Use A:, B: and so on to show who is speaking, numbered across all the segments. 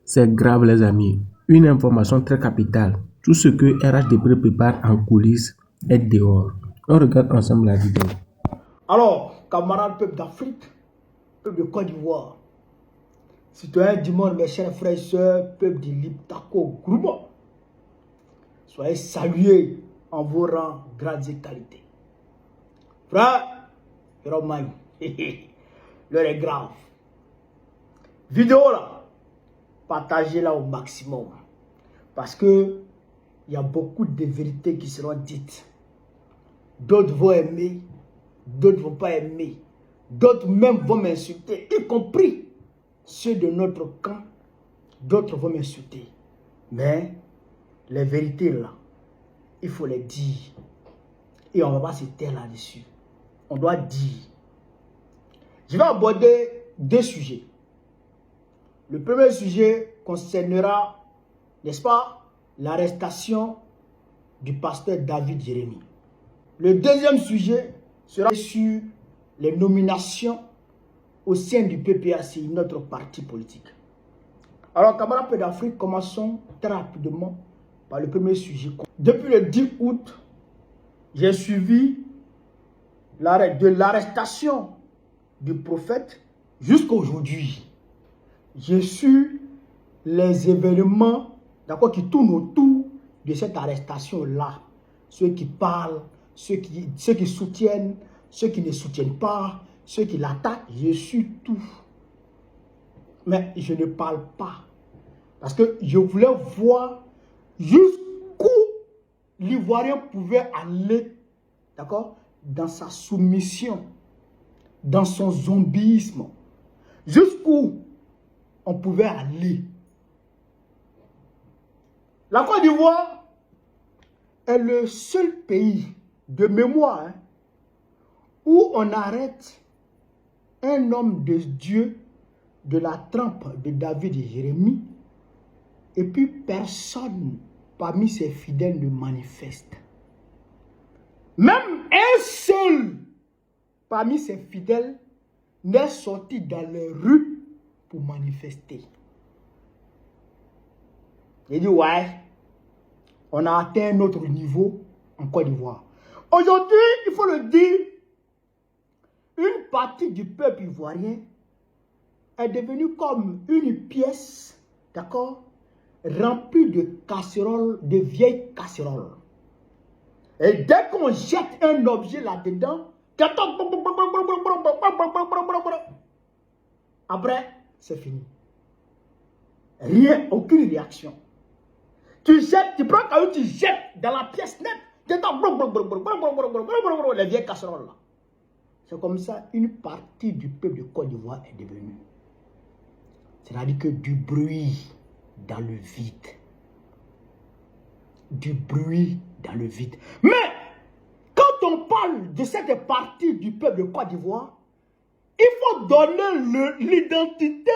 A: C'est grave les amis. Une information très capitale. Tout ce que RHDP prépare en coulisses est dehors. On regarde ensemble la vidéo.
B: Alors, camarades peuple d'Afrique, peuple de Côte d'Ivoire, citoyens du monde, mes chers frères et sœurs, peuple du Liptako Groupe, soyez salués en vos rangs, grades et qualités. Frère, Romain, l'heure est grave. Vidéo là, partagez-la au maximum. Parce que il y a beaucoup de vérités qui seront dites. D'autres vont aimer, d'autres ne vont pas aimer. D'autres même vont m'insulter, y compris ceux de notre camp. D'autres vont m'insulter. Mais les vérités là, il faut les dire. Et on ne va pas se taire là-dessus. On doit dire. Je vais aborder deux sujets. Le premier sujet concernera, n'est-ce pas, l'arrestation du pasteur David Jérémie. Le deuxième sujet sera sur les nominations au sein du PPACI, notre parti politique. Alors, camarades peu d'Afrique, commençons très rapidement par le premier sujet. Depuis le 10 août, j'ai suivi de l'arrestation du prophète jusqu'à aujourd'hui. J'ai su les événements qui tournent autour de cette arrestation-là. Ceux qui parlent, ceux qui soutiennent, ceux qui ne soutiennent pas, ceux qui l'attaquent, j'ai su tout. Mais je ne parle pas. Parce que je voulais voir jusqu'où l'Ivoirien pouvait aller, d'accord, dans sa soumission, dans son zombisme. Jusqu'où on pouvait aller. La Côte d'Ivoire est le seul pays de mémoire où on arrête un homme de Dieu de la trempe de David et Jérémie et puis personne parmi ses fidèles ne manifeste. Même un seul parmi ses fidèles n'est sorti dans les rues pour manifester. J'ai dit, ouais, on a atteint un autre niveau en Côte d'Ivoire. Aujourd'hui, il faut le dire, une partie du peuple ivoirien est devenue comme une pièce, d'accord, remplie de casseroles, de vieilles casseroles. Et dès qu'on jette un objet là-dedans, après, c'est fini. Rien, aucune réaction. Tu jettes, tu prends caillou, tu jettes dans la pièce nette, les vieilles casseroles là. C'est comme ça une partie du peuple de Côte d'Ivoire est devenue. C'est-à-dire que du bruit dans le vide. Du bruit dans le vide. Mais, quand on parle de cette partie du peuple de Côte d'Ivoire, il faut donner l'identité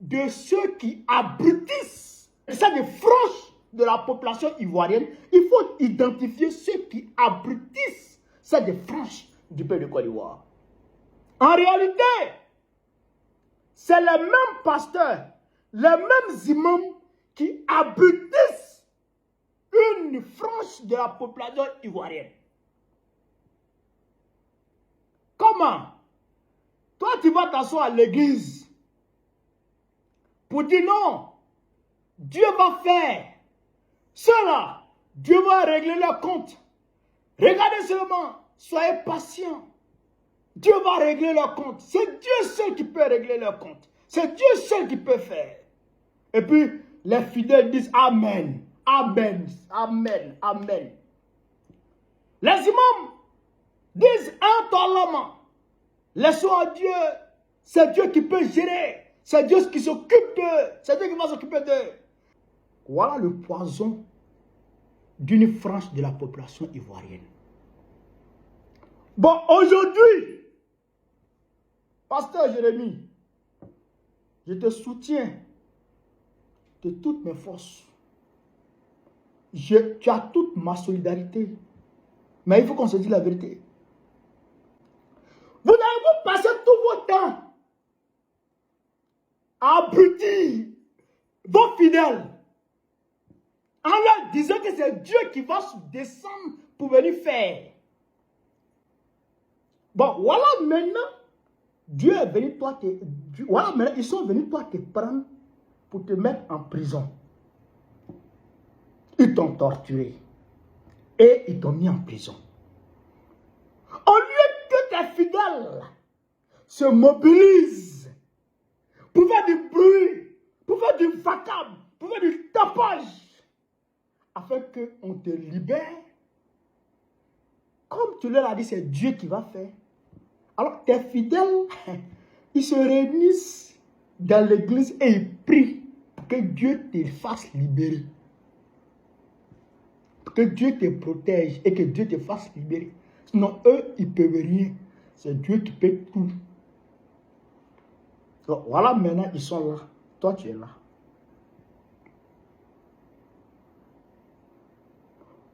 B: de ceux qui abrutissent. C'est des franges de la population ivoirienne. Il faut identifier ceux qui abrutissent. C'est des franges du peuple de Côte d'Ivoire. En réalité, c'est les mêmes pasteurs, les mêmes imams qui abrutissent une frange de la population ivoirienne. Comment? Toi, tu vas t'asseoir à l'église pour dire non, Dieu va faire cela, Dieu va régler leur compte. Regardez seulement, soyez patients. Dieu va régler leur compte. C'est Dieu seul qui peut régler leur compte. C'est Dieu seul qui peut faire. Et puis, les fidèles disent Amen, Amen, Amen, Amen. Les imams disent intoléralement. Laissons à Dieu. C'est Dieu qui peut gérer. C'est Dieu qui s'occupe d'eux. C'est Dieu qui va s'occuper d'eux. Voilà le poison d'une frange de la population ivoirienne. Bon, aujourd'hui, Pasteur Jérémie, je te soutiens de toutes mes forces. Tu as toute ma solidarité. Mais il faut qu'on se dise la vérité. Vous n'avez pas passé tout votre temps à abrutir vos fidèles, en leur disant que c'est Dieu qui va descendre pour venir faire. Bon, voilà maintenant, Dieu est venu toi voilà maintenant, ils sont venus toi te prendre pour te mettre en prison. Ils t'ont torturé et ils t'ont mis en prison. Au lieu que tes fidèles se mobilisent pour faire du bruit, pour faire du vacarme, pour faire du tapage, afin qu'on te libère, comme tu leur as dit, c'est Dieu qui va faire. Alors tes fidèles, ils se réunissent dans l'église et ils prient pour que Dieu te fasse libérer. Pour que Dieu te protège et que Dieu te fasse libérer. Sinon, eux, ils ne peuvent rien. C'est Dieu qui peut tout. Donc, voilà, maintenant, ils sont là. Toi, tu es là.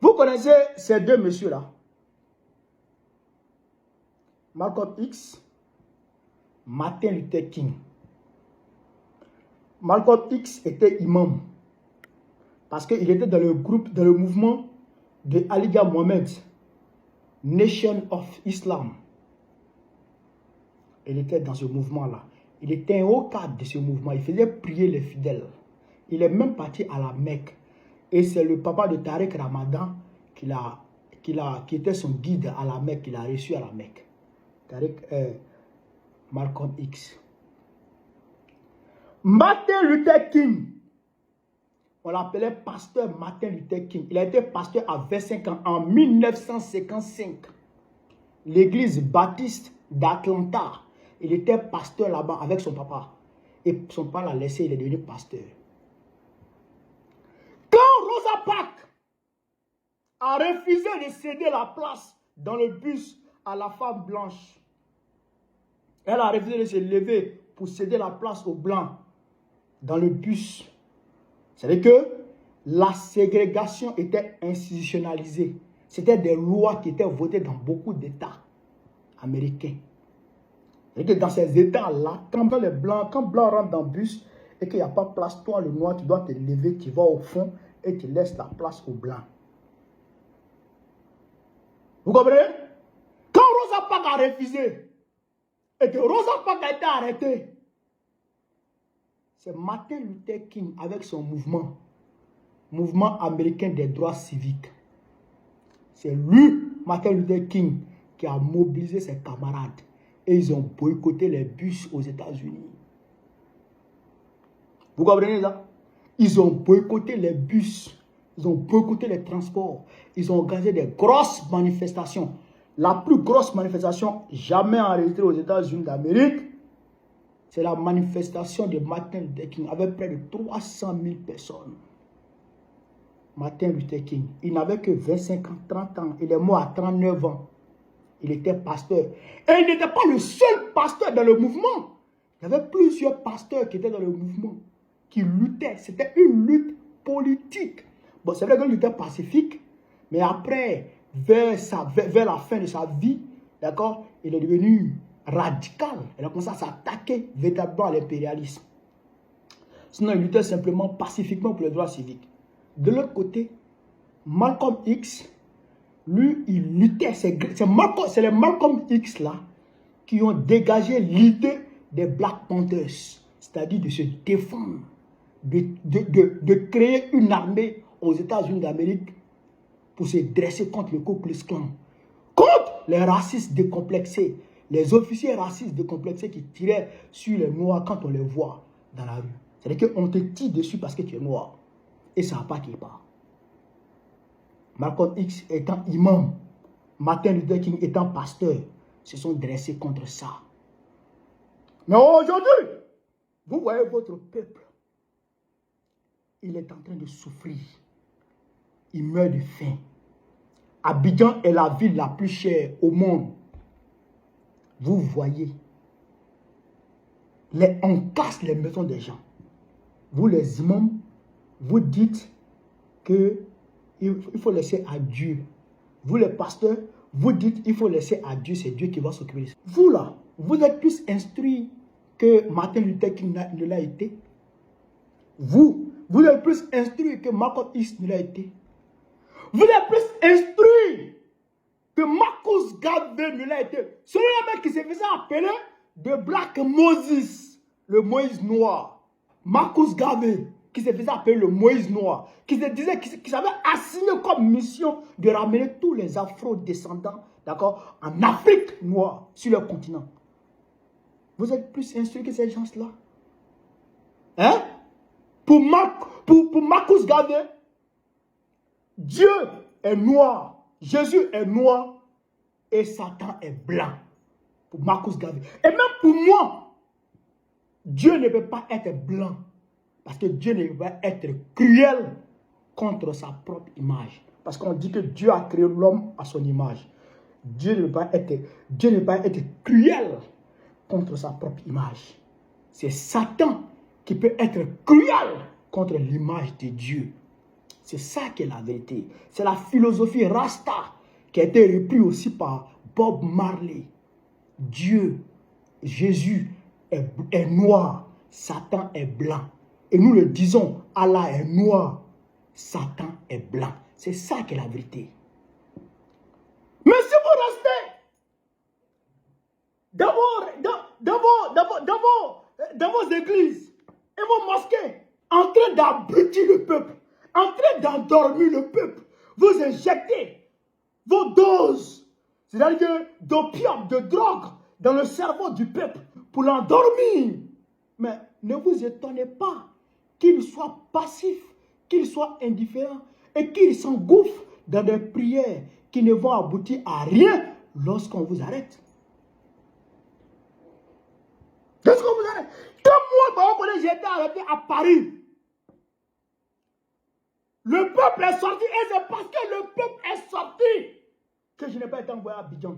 B: Vous connaissez ces deux messieurs-là? Malcolm X, Martin Luther King. Malcolm X était imam. Parce qu'il était dans le groupe, dans le mouvement de Elijah Muhammad, Nation of Islam. Il était dans ce mouvement-là. Il était un haut cadre de ce mouvement. Il faisait prier les fidèles. Il est même parti à la Mecque. Et c'est le papa de Tariq Ramadan qui était son guide à la Mecque, qu'il a reçu à la Mecque. Malcolm X. Martin Luther King. On l'appelait pasteur Martin Luther King. Il a été pasteur à 25 ans en 1955. L'église baptiste d'Atlanta. Il était pasteur là-bas avec son papa. Et son papa l'a laissé, il est devenu pasteur. Quand Rosa Parks a refusé de céder la place dans le bus à la femme blanche, elle a refusé de se lever pour céder la place aux blancs dans le bus. C'est-à-dire que la ségrégation était institutionnalisée. C'était des lois qui étaient votées dans beaucoup d'États américains. Et que dans ces États-là, quand blanc rentre dans le bus et qu'il n'y a pas de place, toi le noir, tu dois te lever, tu vas au fond et tu laisses la place aux blancs. Vous comprenez? Quand Rosa Parks a refusé et que Rosa Parks a été arrêté, c'est Martin Luther King avec son mouvement américain des droits civiques. C'est lui, Martin Luther King, qui a mobilisé ses camarades. Et ils ont boycotté les bus aux États-Unis. Vous comprenez ça? Ils ont boycotté les bus. Ils ont boycotté les transports. Ils ont organisé des grosses manifestations. La plus grosse manifestation jamais enregistrée aux États-Unis d'Amérique, c'est la manifestation de Martin Luther King avec près de 300 000 personnes. Martin Luther King, il n'avait que 25 ans, 30 ans. Il est mort à 39 ans. Il était pasteur. Et il n'était pas le seul pasteur dans le mouvement. Il y avait plusieurs pasteurs qui étaient dans le mouvement, qui luttaient. C'était une lutte politique. Bon, c'est vrai qu'il était pacifique, mais après, vers la fin de sa vie, d'accord, il est devenu radical. Il a commencé à s'attaquer véritablement à l'impérialisme. Sinon, il luttait simplement pacifiquement pour les droits civiques. De l'autre côté, Malcolm X, lui, il luttait. C'est les Malcolm X là qui ont dégagé l'idée des Black Panthers, c'est-à-dire de se défendre, de créer une armée aux États-Unis d'Amérique pour se dresser contre le Ku Klux Klan, contre les racistes décomplexés, les officiers racistes décomplexés qui tiraient sur les Noirs quand on les voit dans la rue. C'est-à-dire qu'on te tire dessus parce que tu es noir. Et ça n'a pas qui part. Malcolm X étant imam, Martin Luther King étant pasteur, se sont dressés contre ça. Mais aujourd'hui, vous voyez votre peuple, il est en train de souffrir. Il meurt de faim. Abidjan est la ville la plus chère au monde. Vous voyez, on casse les maisons des gens. Vous les imams, vous dites qu'il faut laisser à Dieu. Vous les pasteurs, vous dites qu'il faut laisser à Dieu, c'est Dieu qui va s'occuper de ça. Vous là, vous êtes plus instruits que Martin Luther King ne l'a été. Vous êtes plus instruit que Malcolm X ne l'a été. Vous êtes plus instruit que Marcus Garvey ne l'a été. Celui-là qui s'est fait appeler de Black Moses, le Moïse noir. Marcus Garvey, qui s'est fait appeler le Moïse noir, qui se disait qu'il avait assigné comme mission de ramener tous les afro-descendants, d'accord, en Afrique noire, sur le continent. Vous êtes plus instruits que ces gens-là. Hein? Pour Marcus Garvey, Dieu est noir, Jésus est noir et Satan est blanc. Pour Marcus Garvey. Et même pour moi, Dieu ne peut pas être blanc. Parce que Dieu ne peut pas être cruel contre sa propre image. Parce qu'on dit que Dieu a créé l'homme à son image. Dieu ne peut pas être cruel contre sa propre image. C'est Satan qui peut être cruel contre l'image de Dieu. C'est ça qui est la vérité. C'est la philosophie Rasta qui a été reprise aussi par Bob Marley. Dieu, Jésus est noir, Satan est blanc. Et nous le disons, Allah est noir, Satan est blanc. C'est ça qui est la vérité. Mais si vous restez dans vos églises et vos mosquées, en train d'abrutir le peuple, en train d'endormir le peuple, vous injectez vos doses, c'est-à-dire d'opium, de drogue, dans le cerveau du peuple pour l'endormir. Mais ne vous étonnez pas qu'il soit passif, qu'il soit indifférent et qu'il s'engouffre dans des prières qui ne vont aboutir à rien lorsqu'on vous arrête. Lorsqu'on vous arrête. Quand moi, j'ai été arrêté à Paris, le peuple est sorti et c'est parce que le peuple est sorti que je n'ai pas été envoyé à Abidjan.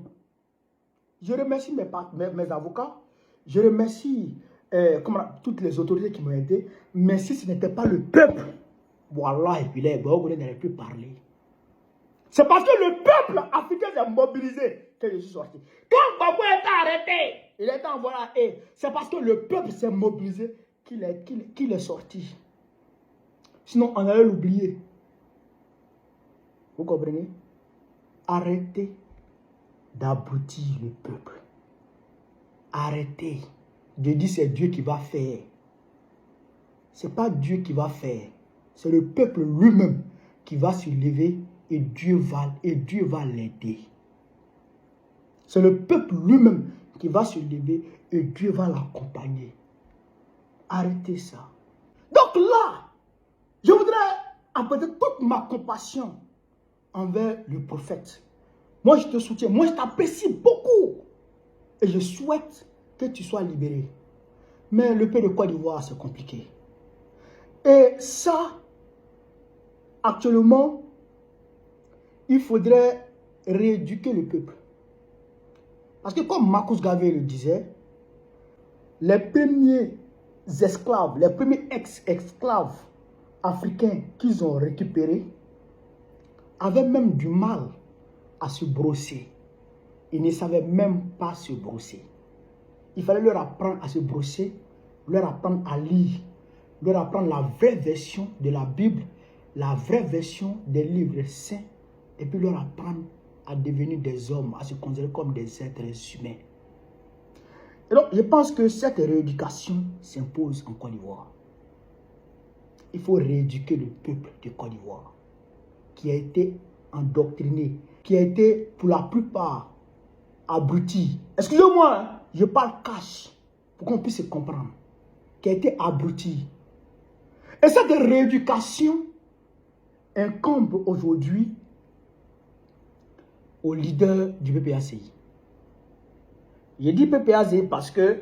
B: Je remercie mes avocats, je remercie toutes les autorités qui m'ont aidé, mais si ce n'était pas le peuple, voilà, et puis les Bogolais n'allaient plus parler. C'est parce que le peuple africain s'est mobilisé que je suis sorti. Quand Gbagbo était arrêté, il était envoyé à eux, c'est parce que le peuple s'est mobilisé qu'il est sorti. Sinon, on allait l'oublier. Vous comprenez? Arrêtez d'abrutir le peuple. Arrêtez de dire c'est Dieu qui va faire. Ce n'est pas Dieu qui va faire. C'est le peuple lui-même qui va se lever et Dieu va l'aider. C'est le peuple lui-même qui va se lever et Dieu va l'accompagner. Arrêtez ça. Donc là, je voudrais apporter toute ma compassion envers le prophète. Moi, je te soutiens. Moi, je t'apprécie beaucoup. Et je souhaite que tu sois libéré. Mais le pays de Côte d'Ivoire, c'est compliqué. Et ça, actuellement, il faudrait rééduquer le peuple. Parce que comme Marcus Garvey le disait, les premiers esclaves, les premiers ex-esclaves africains qu'ils ont récupérés avaient même du mal à se brosser. Ils ne savaient même pas se brosser. Il fallait leur apprendre à se brosser, leur apprendre à lire, leur apprendre la vraie version de la Bible, la vraie version des livres saints, et puis leur apprendre à devenir des hommes, à se considérer comme des êtres humains. Et donc, je pense que cette rééducation s'impose en Côte d'Ivoire. Il faut rééduquer le peuple de Côte d'Ivoire, qui a été endoctriné, qui a été pour la plupart abruti. Excusez-moi, hein, je parle cash pour qu'on puisse se comprendre. Qui a été abruti. Et cette rééducation incombe aujourd'hui au leader du PPACI. Je dis PPACI parce que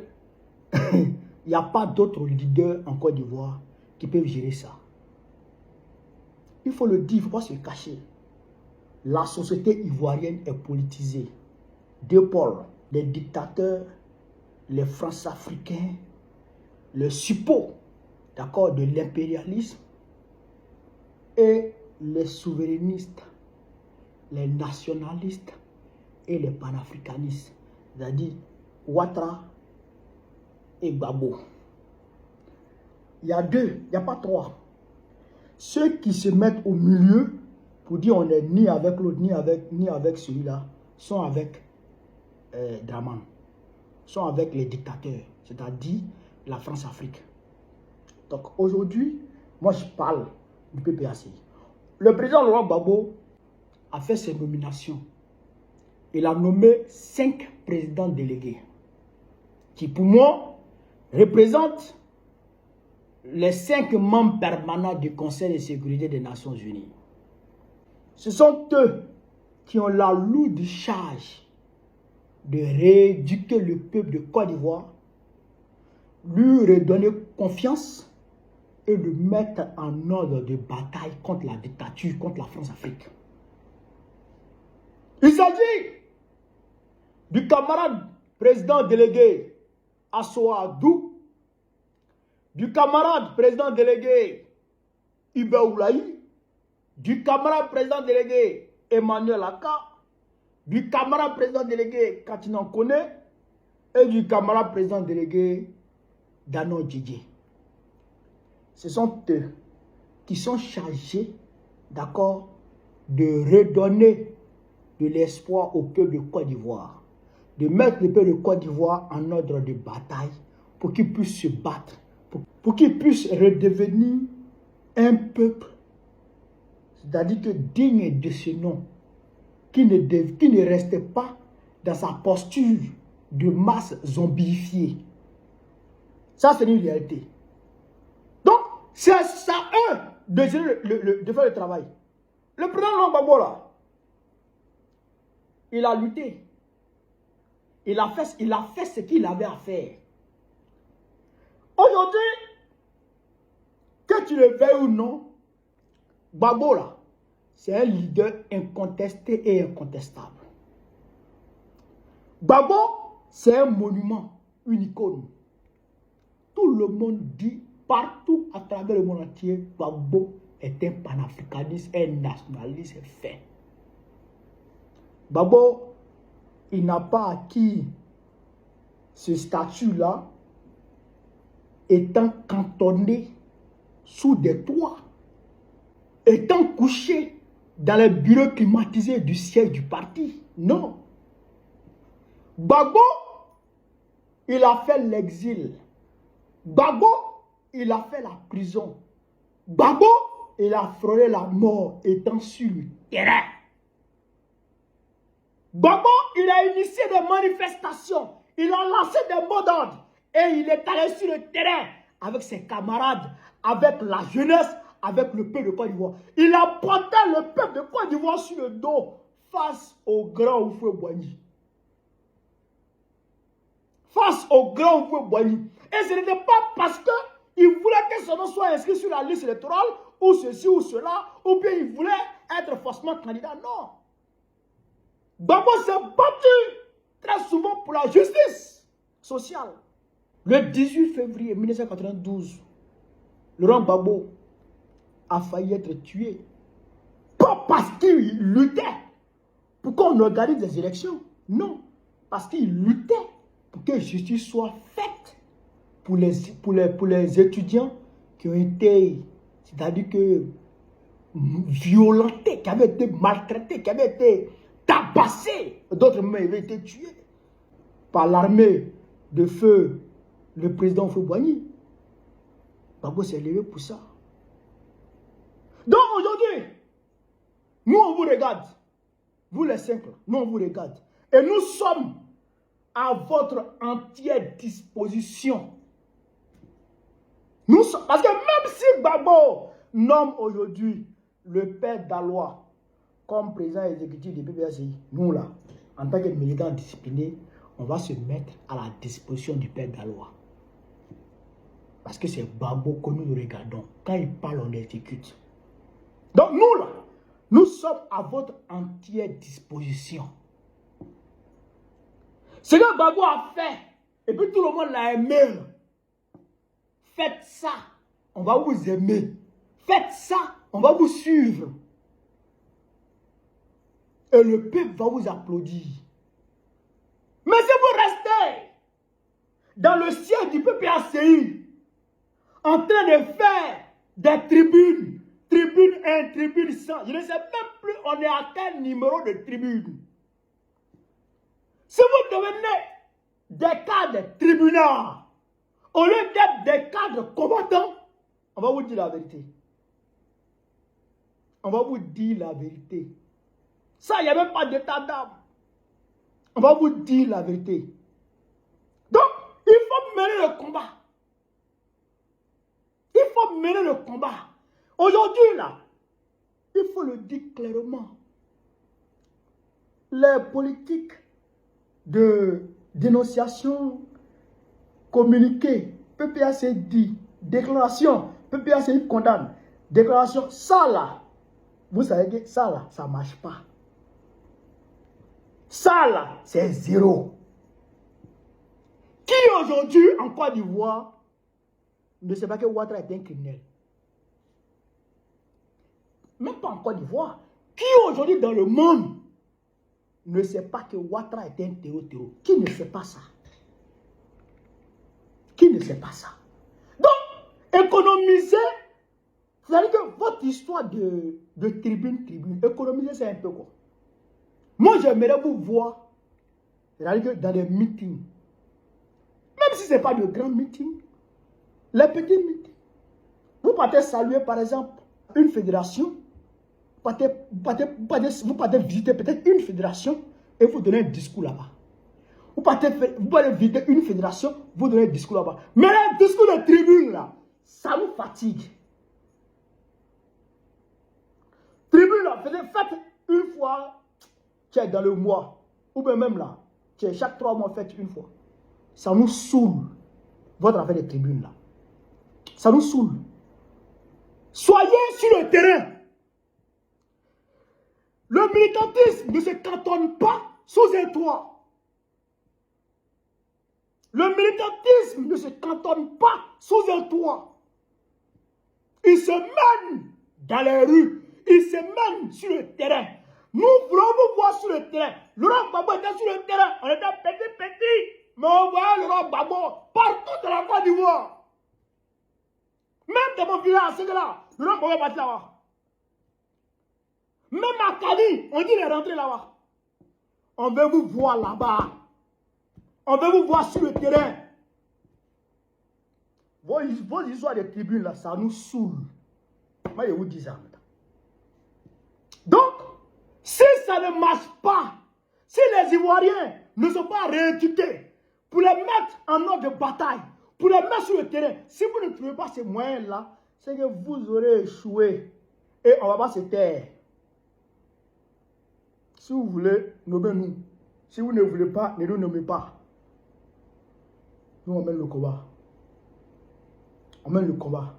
B: il n'y a pas d'autres leaders en Côte d'Ivoire qui peuvent gérer ça. Il faut le dire, il ne faut pas se cacher. La société ivoirienne est politisée. Deux pôles, les dictateurs, les France-Africains, le suppôt, d'accord, de l'impérialisme et les souverainistes, les nationalistes et les panafricanistes, c'est-à-dire Ouattara et Gbagbo. il y a deux, il n'y a pas trois. Ceux qui se mettent au milieu pour dire on n'est ni avec l'autre, ni avec celui-là, sont avec Draman, sont avec les dictateurs, c'est-à-dire la France-Afrique. Donc aujourd'hui, moi je parle du PPACI. Le président Laurent Gbagbo a fait ses nominations. Il a nommé 5 présidents délégués qui pour moi représentent les 5 membres permanents du Conseil de sécurité des Nations Unies. Ce sont eux qui ont la lourde charge de rééduquer le peuple de Côte d'Ivoire, lui redonner confiance et le mettre en ordre de bataille contre la dictature, contre la France-Afrique. Il s'agit du camarade président délégué Assoa Adou, du camarade président délégué Ibe Oulaï, du camarade président délégué Emmanuel Aka, du camarade président délégué Katinan Kone et du camarade président délégué Danon Djidji. Ce sont eux qui sont chargés, d'accord, de redonner de l'espoir au peuple de Côte d'Ivoire, de mettre le peuple de Côte d'Ivoire en ordre de bataille pour qu'il puisse se battre, pour qu'il puisse redevenir un peuple, c'est-à-dire que digne de ce nom, qui ne restait pas dans sa posture de masse zombifiée. Ça, c'est une réalité. Donc, c'est à eux de faire le travail. Le président Laurent Gbagbo, là, il a lutté. Il a fait ce qu'il avait à faire. Aujourd'hui, que tu le veuilles ou non, Gbagbo, là, c'est un leader incontesté et incontestable. Gbagbo, c'est un monument, une icône. Tout le monde dit, partout à travers le monde entier, Gbagbo est un panafricaniste, un nationaliste fait. Gbagbo, il n'a pas acquis ce statut-là étant cantonné sous des toits, étant couché dans les bureaux climatisés du siège du parti. Non. Gbagbo, il a fait l'exil. Gbagbo, il a fait la prison. Gbagbo, il a frôlé la mort étant sur le terrain. Gbagbo, il a initié des manifestations. Il a lancé des mots d'ordre. Et il est allé sur le terrain avec ses camarades, avec la jeunesse, avec le peuple de Côte d'Ivoire. Il a porté le peuple de Côte d'Ivoire sur le dos face au grand Houphouët-Boigny. Face au grand Houphouët-Boigny. Et ce n'était pas parce qu'il voulait que son nom soit inscrit sur la liste électorale, ou ceci ou cela, ou bien il voulait être forcément candidat. Non. Gbagbo s'est battu très souvent pour la justice sociale. Le 18 février 1992, Laurent Gbagbo a failli être tué. Pas parce qu'il luttait pour qu'on organise des élections. Non. Parce qu'il luttait pour que justice soit faite pour les étudiants qui ont été, c'est-à-dire que violentés, qui avaient été maltraités, qui avaient été tabassés. D'autres même avaient été tués par l'armée de feu, le président Houphouët-Boigny. Gbagbo s'est levé pour ça. Donc aujourd'hui, nous on vous regarde, vous les simples, nous on vous regarde. Et nous sommes à votre entière disposition. Parce que même si Gbagbo nomme aujourd'hui le père Daloa comme président exécutif du PPACI, nous là, en tant que militants disciplinés, on va se mettre à la disposition du père Daloa. Parce que c'est Gbagbo que nous regardons. Quand il parle, on l'exécute. Donc nous là, nous sommes à votre entière disposition. Ce que Gbagbo a fait, et puis tout le monde l'a aimé. Faites ça, on va vous aimer. Faites ça, on va vous suivre. Et le peuple va vous applaudir. Mais si vous restez dans le ciel du PPACI, en train de faire des tribunes. Tribune 1, tribune 100. Je ne sais même plus on est à quel numéro de tribune. Si vous devenez des cadres tribunaux, au lieu d'être des cadres combattants, on va vous dire la vérité. On va vous dire la vérité. Ça, il n'y a même pas d'état d'âme. On va vous dire la vérité. Donc, il faut mener le combat. Il faut mener le combat. Aujourd'hui, là, il faut le dire clairement. Les politiques de dénonciation, communiqué, PPAC dit, déclaration, PPAC condamne, déclaration, ça là, vous savez que ça là, ça ne marche pas. Ça là, c'est zéro. Qui aujourd'hui, en Côte d'Ivoire, ne sait pas que Ouattara est un criminel? Même pas en Côte d'Ivoire. Qui aujourd'hui dans le monde ne sait pas que Ouattara est un terroriste? Qui ne sait pas ça? Qui ne sait pas ça? Donc, économiser, c'est-à-dire que votre histoire de tribune, économiser c'est un peu quoi? Moi j'aimerais vous voir, c'est-à-dire que dans des meetings, même si ce n'est pas de grands meetings, les petits meetings, vous partez saluer par exemple une fédération, vous partez visiter peut-être une fédération et vous donnez un discours là-bas. Vous partez visiter une fédération, vous donnez un discours là-bas. Mais le discours de tribune là, ça nous fatigue. Tribune là, faites une fois, tu es dans le mois, ou bien même là, tu es chaque 3 mois, faites une fois. Ça nous saoule, votre affaire de tribune là. Ça nous saoule. Soyez sur le terrain. Le militantisme ne se cantonne pas sous un toit. Le militantisme ne se cantonne pas sous un toit. Il se mène dans les rues. Il se mène sur le terrain. Nous voulons vous voir sur le terrain. Laurent Gbagbo était sur le terrain. On était petit. Mais on voyait Laurent Gbagbo partout dans la Côte d'Ivoire. Même dans mon village, c'est là. Laurent Gbagbo est parti là-bas. Même à Cali, on dit qu'il est rentré là-bas. On veut vous voir là-bas. On veut vous voir sur le terrain. Vos histoires de tribunes là, ça nous saoule. Moi, je vous dis ça. Donc, si ça ne marche pas, si les Ivoiriens ne sont pas rééduqués pour les mettre en ordre de bataille, pour les mettre sur le terrain, si vous ne trouvez pas ces moyens-là, c'est que vous aurez échoué. Et on ne va pas se taire. Si vous voulez, nommez-nous. Si vous ne voulez pas, ne nous nommez pas. Nous, on mène le combat. On mène le combat.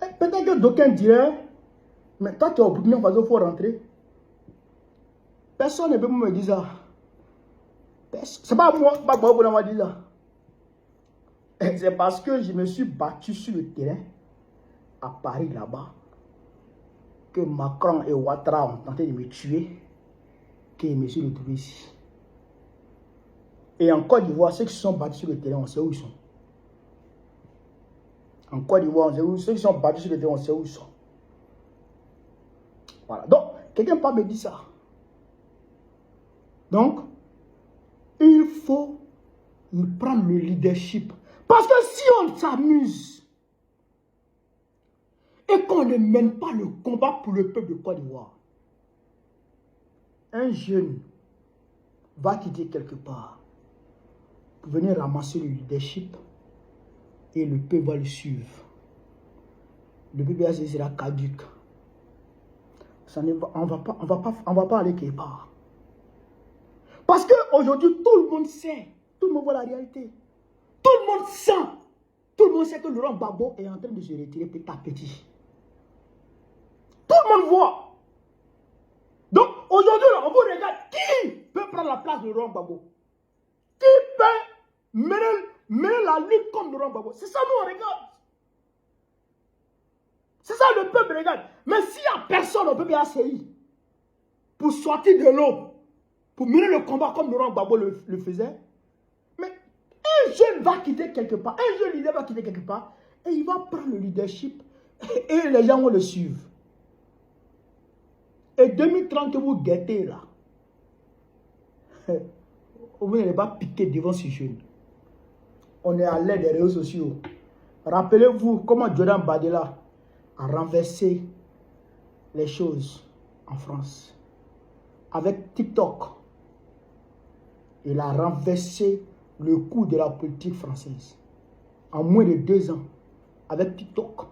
B: Peut-être que d'aucuns diraient, mais toi, tu es au Burkina Faso, il faut rentrer. Personne ne peut me dire ça. C'est pas moi, pas moi qui m'a dit ça. C'est parce que je me suis battu sur le terrain, à Paris, là-bas, que Macron et Ouattara ont tenté de me tuer, que je me suis retrouvé ici. Et en Côte d'Ivoire, ceux qui se sont battus sur le terrain, on sait où ils sont. En Côte d'Ivoire, on sait où, ceux qui sont battus sur le terrain, on sait où ils sont. Voilà. Donc, quelqu'un peut me dire ça. Donc, il faut prendre le leadership. Parce que si on s'amuse et qu'on ne mène pas le combat pour le peuple de Côte d'Ivoire, un jeune va quitter quelque part pour venir ramasser le leadership et le peuple va le suivre. Le PPAC sera caduc. On ne va pas aller quelque part. Parce qu'aujourd'hui, tout le monde sait, tout le monde voit la réalité. Tout le monde sent, tout le monde sait que Laurent Gbagbo est en train de se retirer petit à petit. Tout le monde voit. Donc, aujourd'hui, on vous regarde qui peut prendre la place de Laurent Gbagbo. Qui peut mener la lutte comme Laurent Gbagbo. C'est ça, nous, on regarde. C'est ça, le peuple regarde. Mais s'il n'y a personne au PPACI pour sortir de l'eau, pour mener le combat comme Laurent Gbagbo le faisait, mais un jeune va quitter quelque part, un jeune leader va quitter quelque part, et il va prendre le leadership, et les gens vont le suivre. Et 2030 que vous guettez là, vous n'allez pas piquer devant ce jeune. On est à l'aide des réseaux sociaux. Rappelez-vous comment Jordan Bardella a renversé les choses en France. Avec TikTok, il a renversé le cours de la politique française. En moins de 2 ans. Avec TikTok.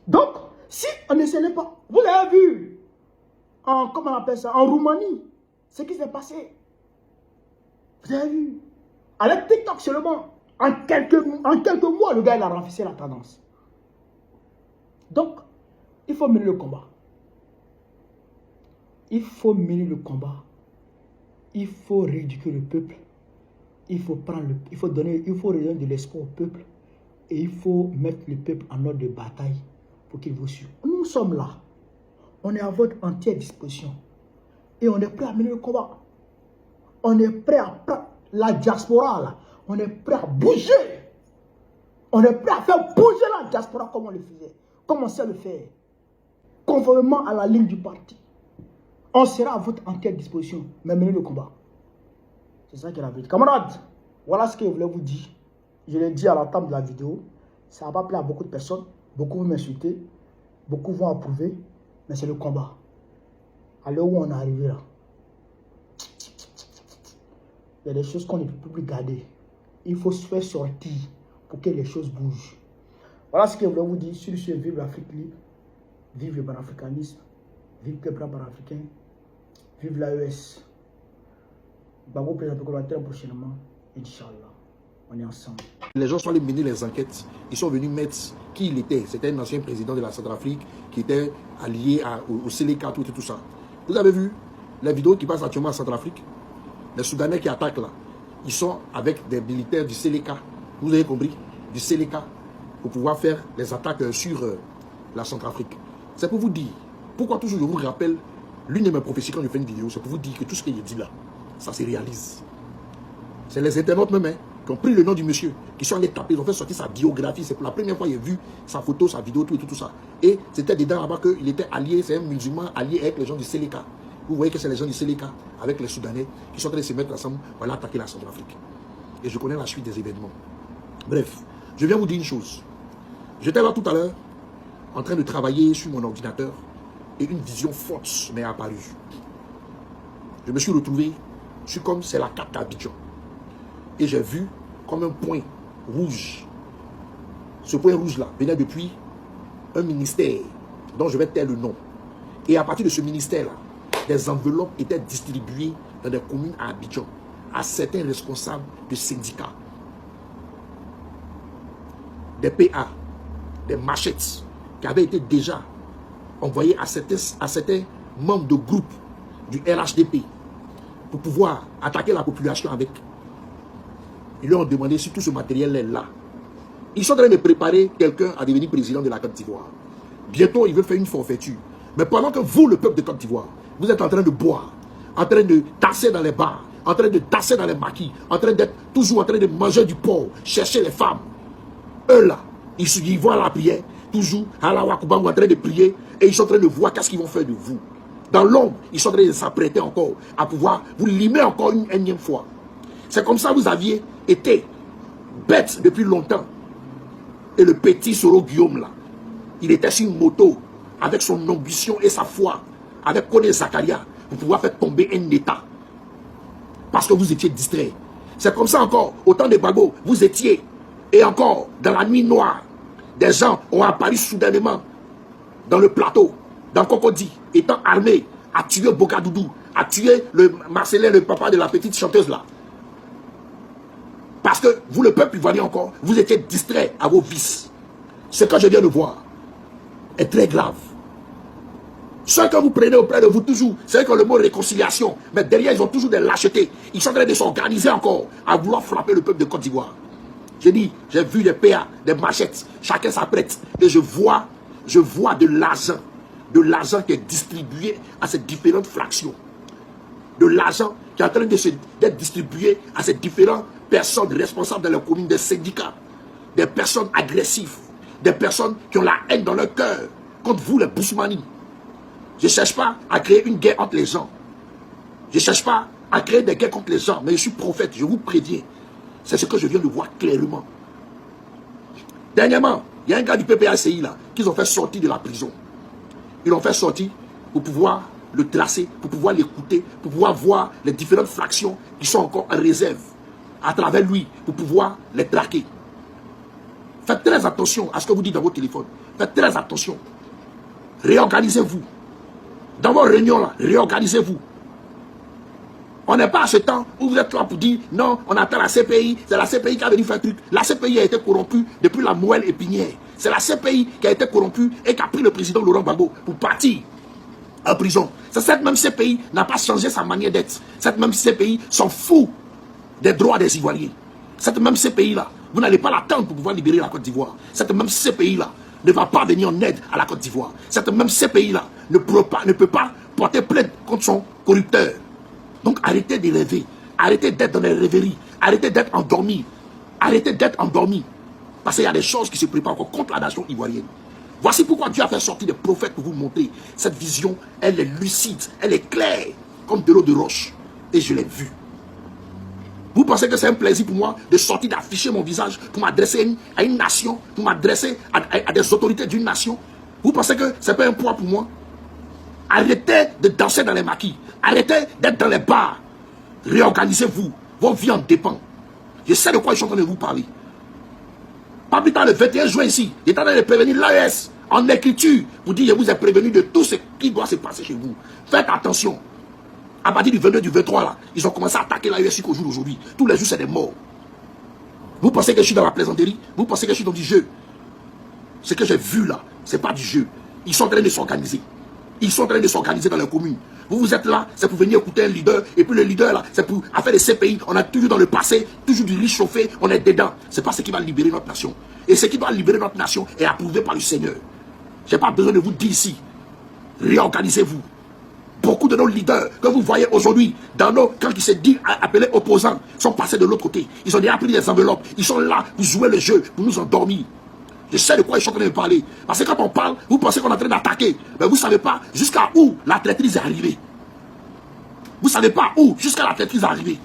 B: Donc, si on ne savait pas, vous avez vu, comment on appelle ça, en Roumanie, ce qui s'est passé. Vous avez vu, avec TikTok seulement, en quelques mois, le gars il a renversé la tendance. Donc, il faut mener le combat. Il faut mener le combat. Il faut rééduquer le peuple. Il faut redonner de l'espoir au peuple. Et il faut mettre le peuple en ordre de bataille pour qu'il vous suive. Nous sommes là. On est à votre entière disposition. Et on est prêt à mener le combat. On est prêt à prendre la diaspora là. On est prêt à bouger. On est prêt à faire bouger la diaspora comme on le faisait. Comme on sait le faire. Conformément à la ligne du parti. On sera à votre entière disposition. Mais menez le combat. C'est ça qu'il a dit. Camarades, voilà ce que je voulais vous dire. Je l'ai dit à la table de la vidéo. Ça va pas plaire à beaucoup de personnes. Beaucoup vont m'insulter. Beaucoup vont approuver. Mais c'est le combat. À l'heure où on est arrivé là. Il y a des choses qu'on ne peut plus garder. Il faut se faire sortir pour que les choses bougent. Voilà ce que je voulais vous dire. Sur ce, vive l'Afrique libre. Vive le panafricanisme. Vive le peuple panafricain. Vive l'AES. Babo présente très prochainement. Inch'Allah. On est ensemble.
C: Les gens sont allés mener les enquêtes. Ils sont venus mettre qui il était. C'était un ancien président de la Centrafrique qui était allié au Séléka, tout ça. Vous avez vu les vidéos qui passent actuellement en Centrafrique? Les Soudanais qui attaquent là, ils sont avec des militaires du Séléka. Vous avez compris? Du Séléka. Pour pouvoir faire les attaques sur la Centrafrique. C'est pour vous dire, pourquoi toujours je vous rappelle, l'une de mes prophéties quand je fais une vidéo, c'est pour vous dire que tout ce que je dis là, ça se réalise. C'est les internautes même, qui ont pris le nom du monsieur, qui sont allés taper, ils ont fait sortir sa biographie. C'est pour la première fois que j'ai vu sa photo, sa vidéo, tout ça. Et c'était dedans là-bas qu'il était allié, c'est un musulman allié avec les gens du Séléka. Vous voyez que c'est les gens du Séléka, avec les Soudanais, qui sont en train de se mettre ensemble pour aller attaquer la Centrafrique. Et je connais la suite des événements. Bref, je viens vous dire une chose. J'étais là tout à l'heure, en train de travailler sur mon ordinateur, et une vision forte m'est apparue. Je me suis retrouvé, je suis comme c'est la carte d'Abidjan. Et j'ai vu comme un point rouge. Ce point rouge-là venait depuis un ministère dont je vais taire le nom. Et à partir de ce ministère-là, des enveloppes étaient distribuées dans des communes à Abidjan à certains responsables de syndicats. Des PA, des machettes qui avaient été déjà envoyées à certains membres de groupe du RHDP pour pouvoir attaquer la population avec. Ils leur ont demandé si tout ce matériel est là. Ils sont en train de préparer quelqu'un à devenir président de la Côte d'Ivoire. Bientôt, ils veulent faire une forfaiture. Mais pendant que vous, le peuple de Côte d'Ivoire, vous êtes en train de boire, en train de tasser dans les bars, en train de tasser dans les maquis, en train d'être toujours en train de manger du porc, chercher les femmes. Eux là, ils voient la prière, toujours à la Wakubang en train de prier, et ils sont en train de voir qu'est-ce qu'ils vont faire de vous. Dans l'ombre, ils sont en train de s'apprêter encore à pouvoir vous limer encore une énième fois. C'est comme ça que vous aviez été bête depuis longtemps. Et le petit Soro Guillaume là, il était sur une moto avec son ambition et sa foi, avec Kone Zakaria, pour pouvoir faire tomber un État. Parce que vous étiez distrait. C'est comme ça encore, au temps de Gbagbo, vous étiez, et encore, dans la nuit noire, des gens ont apparu soudainement dans le plateau, dans Cocody, étant armés, à tuer Bogadoudou, à tuer le Marcelin, le papa de la petite chanteuse là. Parce que vous, le peuple ivoirien encore, vous étiez distrait à vos vices. Ce que je viens de voir est très grave. Ce que vous prenez auprès de vous toujours, c'est que le mot réconciliation, mais derrière ils ont toujours des lâchetés. Ils sont en train de s'organiser encore à vouloir frapper le peuple de Côte d'Ivoire. J'ai dit, j'ai vu des PA, des machettes, chacun s'apprête. Et je vois de l'argent qui est distribué à ces différentes fractions. De l'argent qui est en train d'être distribué à ces différents personnes responsables dans leur commune, des syndicats, des personnes agressives, des personnes qui ont la haine dans leur cœur contre vous, les Boussoumani. Je ne cherche pas à créer une guerre entre les gens. Je ne cherche pas à créer des guerres contre les gens, mais je suis prophète, je vous préviens. C'est ce que je viens de voir clairement. Dernièrement, il y a un gars du PPACI là, qu'ils ont fait sortir de la prison. Ils l'ont fait sortir pour pouvoir le tracer, pour pouvoir l'écouter, pour pouvoir voir les différentes fractions qui sont encore en réserve à travers lui, pour pouvoir les traquer. Faites très attention à ce que vous dites dans votre téléphone. Faites très attention. Réorganisez-vous. Dans vos réunions là, réorganisez-vous. On n'est pas à ce temps où vous êtes là pour dire non, on attend la CPI, c'est la CPI qui a venu faire un truc. La CPI a été corrompue depuis la moelle épinière. C'est la CPI qui a été corrompue et qui a pris le président Laurent Gbagbo pour partir en prison. Cette même CPI n'a pas changé sa manière d'être. Cette même CPI s'en fout des droits des Ivoiriens. Cette même CPI-là, vous n'allez pas l'attendre pour pouvoir libérer la Côte d'Ivoire. Cette même CPI-là ne va pas venir en aide à la Côte d'Ivoire. Cette même CPI-là ne peut pas porter plainte contre son corrupteur. Donc arrêtez de rêver, arrêtez d'être dans les rêveries, arrêtez d'être endormis, arrêtez d'être endormis. Parce qu'il y a des choses qui se préparent encore contre la nation ivoirienne. Voici pourquoi Dieu a fait sortir des prophètes pour vous montrer. Cette vision, elle est lucide, elle est claire, comme de l'eau de roche. Et je l'ai vue. Vous pensez que c'est un plaisir pour moi de sortir, d'afficher mon visage pour m'adresser à une nation, pour m'adresser à des autorités d'une nation? Vous pensez que ce n'est pas un poids pour moi? Arrêtez de danser dans les maquis. Arrêtez d'être dans les bars. Réorganisez-vous. Vos vies en dépendent. Je sais de quoi je suis en train de vous parler. Pas plus tard, le 21 juin ici, il est en train de prévenir l'AES en écriture pour dire je vous ai prévenu de tout ce qui doit se passer chez vous. Faites attention. À partir du 22, du 23, là, ils ont commencé à attaquer l'AES jusqu'au jour d'aujourd'hui. Tous les jours, c'est des morts. Vous pensez que je suis dans la plaisanterie? Vous pensez que je suis dans du jeu? Ce que j'ai vu là, ce n'est pas du jeu. Ils sont en train de s'organiser. Ils sont en train de s'organiser dans leur commune. Vous êtes là, c'est pour venir écouter un leader. Et puis le leader là, c'est pour faire des CPI. On a toujours dans le passé, toujours du riz chauffé, on est dedans. C'est pas ce qui va libérer notre nation. Et ce qui doit libérer notre nation est approuvé par le Seigneur. Je n'ai pas besoin de vous dire ici. Réorganisez-vous. Beaucoup de nos leaders que vous voyez aujourd'hui, dans nos camps qui se disent appelés opposants, sont passés de l'autre côté. Ils ont déjà pris des enveloppes. Ils sont là pour jouer le jeu, pour nous endormir. Je sais de quoi ils sont en train de parler. Parce que quand on parle, vous pensez qu'on est en train d'attaquer. Mais vous ne savez pas jusqu'à où la traîtrise est arrivée. Vous ne savez pas où jusqu'à la traîtrise est arrivée.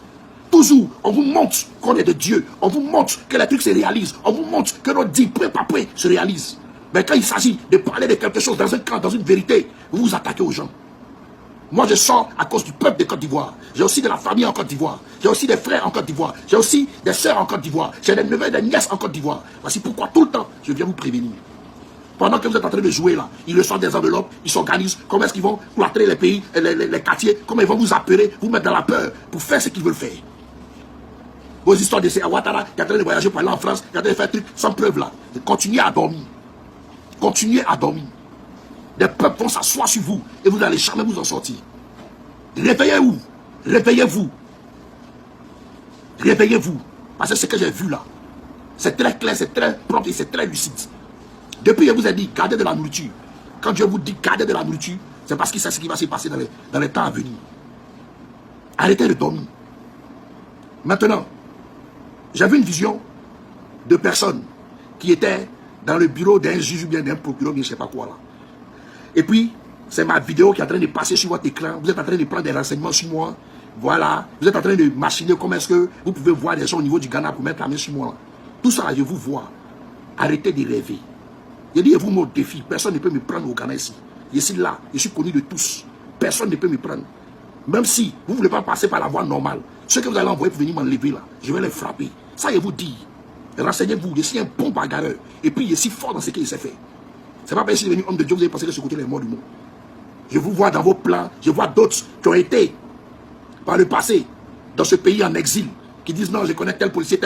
C: Toujours, on vous montre qu'on est de Dieu. On vous montre que les trucs se réalisent. On vous montre que nos dits, près par près, se réalisent. Mais quand il s'agit de parler de quelque chose dans un camp, dans une vérité, vous vous attaquez aux gens. Moi, je sors à cause du peuple de Côte d'Ivoire. J'ai aussi de la famille en Côte d'Ivoire. J'ai aussi des frères en Côte d'Ivoire. J'ai aussi des sœurs en Côte d'Ivoire. J'ai des neveux et des nièces en Côte d'Ivoire. Voici pourquoi tout le temps, je viens vous prévenir. Pendant que vous êtes en train de jouer là, ils reçoivent des enveloppes, ils s'organisent. Comment est-ce qu'ils vont cloîtrer les pays, les quartiers? Comment ils vont vous appeler, vous mettre dans la peur pour faire ce qu'ils veulent faire? Vos histoires de Ouattara qui est en train de voyager pour aller en France, qui est en train de faire des trucs sans preuve là. Continuez à dormir. Continuez à dormir. Des peuples vont s'asseoir sur vous et vous n'allez jamais vous en sortir. Réveillez-vous. Réveillez-vous. Réveillez-vous. Parce que ce que j'ai vu là, c'est très clair, c'est très propre et c'est très lucide. Depuis, je vous ai dit, gardez de la nourriture. Quand Dieu vous dit gardez de la nourriture, c'est parce qu'il sait ce qui va se passer dans les temps à venir. Arrêtez de dormir. Maintenant, j'ai vu une vision de personnes qui étaient dans le bureau d'un juge ou bien d'un procureur, je ne sais pas quoi là. Et puis, c'est ma vidéo qui est en train de passer sur votre écran. Vous êtes en train de prendre des renseignements sur moi. Voilà. Vous êtes en train de machiner comment est-ce que vous pouvez voir des gens au niveau du Ghana pour mettre la main sur moi. Tout ça, je vous vois. Arrêtez de rêver. Je dis, vous mon défi. Personne ne peut me prendre au Ghana ici. Je suis là. Je suis connu de tous. Personne ne peut me prendre. Même si vous ne voulez pas passer par la voie normale, ceux que vous allez envoyer pour venir m'enlever là, je vais les frapper. Ça, je vous dis. Renseignez-vous. Je suis un bon bagarreur. Et puis, je suis fort dans ce qu'il s'est fait. C'est pas parce que je suis devenu homme de Dieu, vous avez pensé que ce côté les morts du monde. Je vous vois dans vos plans, je vois d'autres qui ont été par le passé dans ce pays en exil, qui disent non, je connais tel policier,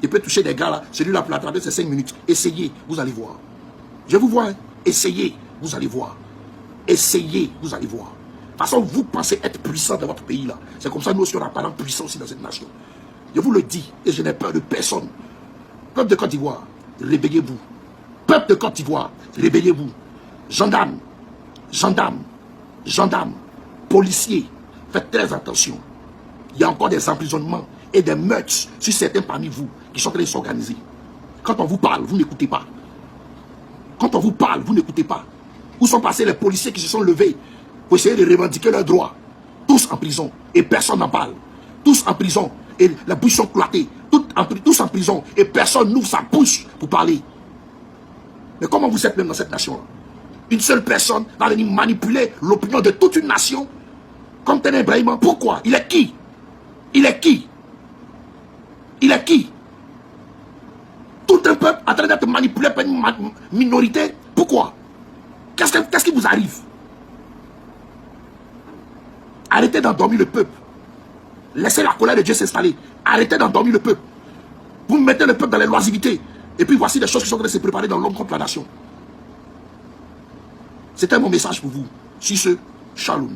C: je peux toucher des gars là, celui-là pour l'attraper, c'est 5 minutes. Essayez, vous allez voir. Je vous vois, hein? Essayez, vous allez voir. Essayez, vous allez voir. De toute façon, vous pensez être puissant dans votre pays là. C'est comme ça, nous aussi, on n'a pas de puissance aussi dans cette nation. Je vous le dis, et je n'ai peur de personne. Peuple de Côte d'Ivoire, réveillez-vous. Peuple de Côte d'Ivoire, réveillez-vous. Gendarmes, gendarmes, gendarmes, policiers, faites très attention. Il y a encore des emprisonnements et des meurtres sur certains parmi vous qui sont en train de s'organiser. Quand on vous parle, vous n'écoutez pas. Quand on vous parle, vous n'écoutez pas. Où sont passés les policiers qui se sont levés pour essayer de revendiquer leurs droits? Tous en prison et personne n'en parle. Tous en prison et la bouche sont cloîtées. Tous en prison et personne n'ouvre sa bouche pour parler. Mais comment vous êtes même dans cette nation-là? Une seule personne va venir manipuler l'opinion de toute une nation comme Téné Brahima. Pourquoi? Il est qui? Il est qui? Il est qui? Tout un peuple en train d'être manipulé par une minorité. Pourquoi? Qu'est-ce qui vous arrive? Arrêtez d'endormir le peuple. Laissez la colère de Dieu s'installer. Arrêtez d'endormir le peuple. Vous mettez le peuple dans les loisivités. Et puis voici des choses qui sont en train de se préparer dans l'homme contre la nation. C'était mon message pour vous. Sur ce, shalom.